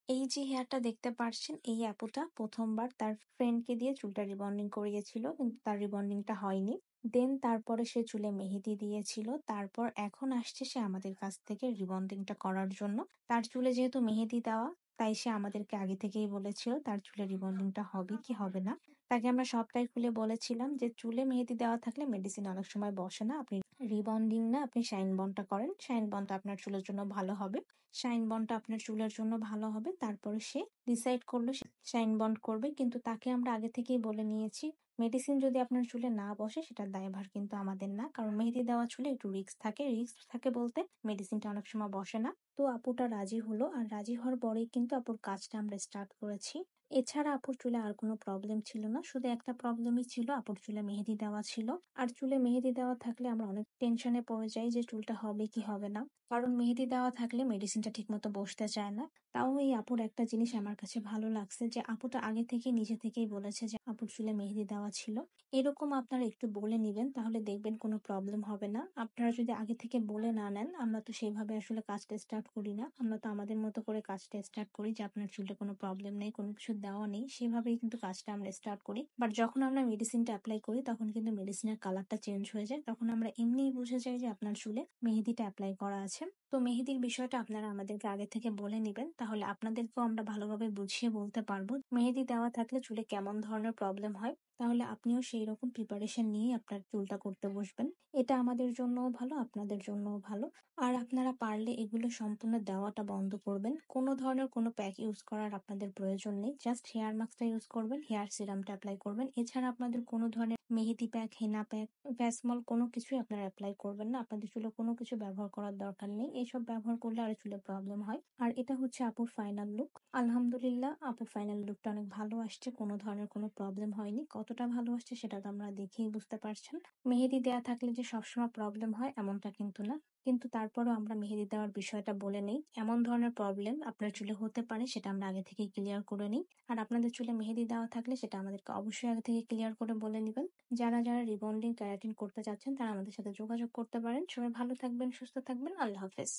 এই যে হেয়ারটা দেখতে পারছেন, এই আপুটা ১ম বার তার ফ্রেন্ডকে দিয়ে চুলটা রিবন্ডিং করিয়েছিল। কিন্তু তার রিবন্ডিংটা হয়নি। তারপরে সে চুলে মেহেদি দিয়েছিল। তারপর এখন আসছে সে আমাদের কাছ থেকে রিবন্ডিংটা করার জন্য। তার চুলে যেহেতু মেহেদি দেওয়া, তাই সে আমাদেরকে আগে থেকেই বলেছিল তার চুলে রিবন্ডিংটা হবে কি হবে না। তাকে আমরা সবটাই খুলে বলেছিলাম যে চুলে মেহেদি দেওয়া থাকলে মেডিসিন অনেক সময় বসে না। আপনি রিবন্ডিং না, আপনি শাইন বন্ডটা করেন। শাইন বন্ডটা আপনার চুলের জন্য ভালো হবে। শাইন বন্ডটা আপনার চুলের জন্য ভালো হবে। তারপরে সে ডিসাইড করলো সে শাইন বন্ড করবে। কিন্তু তাকে আমরা আগে থেকেই বলে নিয়েছি, মেডিসিন যদি আপনার চুলে না বসে সেটার দায়ভার কিন্তু আমাদের না। কারণ মেহেদি দেওয়া চুলে একটু রিস্ক থাকে। রিস্ক থাকে বলতে মেডিসিনটা অনেক সময় বসে না। তো আপুটা রাজি হলো, আর রাজি হওয়ার পরেই কিন্তু আপুর কাজটা আমরা স্টার্ট করেছি। এছাড়া আপুর চুলে আর কোনো প্রবলেম ছিল না। শুধু একটা প্রবলেমই ছিল, আপুর চুলে মেহেদি দেওয়া ছিল। আর চুলে মেহেদি দেওয়া থাকলে আমরা অনেক টেনশনে পড়ে যাই যে চুলটা হবে কি হবে না। কারণ মেহেদি দেওয়া থাকলে মেডিসিনটা ঠিকমতো বসতে চায় না। তাও এই আপুর একটা জিনিস আমার কাছে ভালো লাগছে, যে আপুটা আগে থেকে নিজে থেকেই বলেছে যে আপুর চুলে মেহেদি দেওয়া ছিল। এরকম আপনারা একটু বলে নিবেন, তাহলে দেখবেন কোনো প্রবলেম হবে না। আপনারা যদি আগে থেকে বলে না নেন, আমরা তো সেইভাবে আসলে কাজটা স্টার্ট করি না। আমরা তো আমাদের মতো করে কাজটা স্টার্ট করি যে আপনার চুলে কোনো প্রবলেম নেই, কোনো কিছু দেওয়া নেই, সেভাবেই কিন্তু কাজটা আমরা স্টার্ট করি। বাট যখন আমরা মেডিসিনটা অ্যাপ্লাই করি, তখন কিন্তু মেডিসিনের কালারটা চেঞ্জ হয়ে যায়। তখন আমরা এমনিই বুঝে যাই যে আপনার চুলে মেহেদিটা অ্যাপ্লাই করা আছে। তো মেহেদির বিষয়টা আপনারা আমাদেরকে আগে থেকে বলে নিবেন, তাহলে আপনাদেরকেও আমরা ভালোভাবে বুঝিয়ে বলতে পারবো মেহেদি দেওয়া থাকলে চুলে কেমন ধরনের প্রবলেম হয়। তাহলে আপনিও সেই রকম প্রিপারেশন নিয়ে আপনার চুলটা করতে বসবেন। এটা আমাদের জন্যও ভালো, আপনাদের জন্যও ভালো। আর আপনারা পারলে এগুলো সম্পূর্ণ দেওয়াটা বন্ধ করবেন। কোনো ধরনের কোনো প্যাক ইউজ করার আপনাদের প্রয়োজন নেই। জাস্ট হেয়ার মাস্কটা ইউজ করবেন, হেয়ার সিরামটা অ্যাপ্লাই করবেন। এছাড়া আপনাদের কোনো ধরনের মেহেদি প্যাক, হেনা প্যাক, ভ্যাসমল কোনো কিছুই আপনারা অ্যাপ্লাই করবেন না। আপনাদের চুলে কোনো কিছু ব্যবহার করার দরকার নেই। এইসব ব্যবহার করলে আর চুলে প্রবলেম হয়। আর এটা হচ্ছে আপুর ফাইনাল লুক। আলহামদুলিল্লাহ, আপুর ফাইনাল লুকটা অনেক ভালো আসছে। কোনো ধরনের কোনো প্রবলেম হয়নি। কতটা ভালো আসছে সেটা তো আমরা দেখেই বুঝতে পারছেন। মেহেদি দেয়া থাকলে যে সবসময় প্রবলেম হয় এমনটা কিন্তু না। কিন্তু তারপরও আমরা মেহেদি দেওয়ার বিষয়টা বলে নেই। এমন ধরনের প্রবলেম আপনার চুলে হতে পারে সেটা আমরা আগে থেকেই ক্লিয়ার করে নিই। আর আপনাদের চুলে মেহেদি দেওয়া থাকলে সেটা আমাদেরকে অবশ্যই আগে থেকে ক্লিয়ার করে বলে নিবেন। যারা যারা রিবন্ডিং, কেরাটিন করতে চাচ্ছেন তারা আমাদের সাথে যোগাযোগ করতে পারেন। সবাই ভালো থাকবেন, সুস্থ থাকবেন। আল্লাহ হাফেজ।